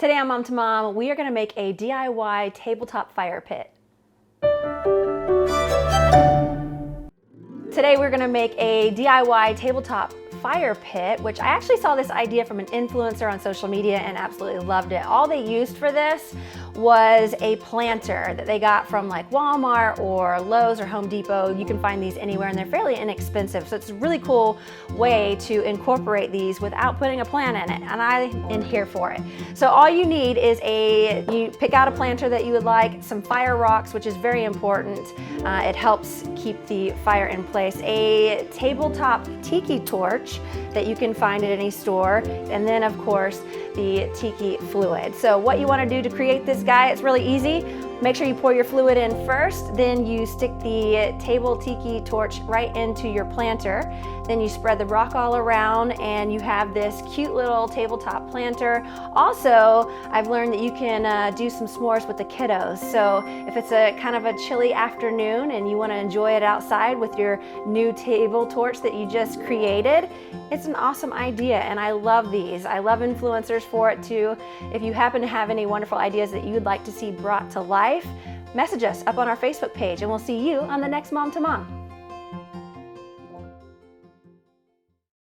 Today on Mom to Mom, we are going to make a DIY tabletop fire pit. Today we're going to make a DIY tabletop fire pit, which I actually saw this idea from an influencer on social media and absolutely loved it. All they used for this was a planter that they got from like Walmart or Lowe's or Home Depot. You can find these anywhere and they're fairly inexpensive. So it's a really cool way to incorporate these without putting a plant in it, and I am here for it. So all you need is you pick out a planter that you would like, some fire rocks, which is very important. It helps keep the fire in place, a tabletop tiki torch that you can find at any store, and then of course the tiki fluid. So what you want to do to create this guy, it's really easy. Make sure you pour your fluid in first, then you stick the table tiki torch right into your planter. Then you spread the rock all around and you have this cute little tabletop planter. Also, I've learned that you can do some s'mores with the kiddos. So if it's a kind of a chilly afternoon and you want to enjoy it outside with your new table torch that you just created, it's an awesome idea, and I love these. I love influencers for it too. If you happen to have any wonderful ideas that you'd like to see brought to life, message us up on our Facebook page and we'll see you on the next Mom to Mom.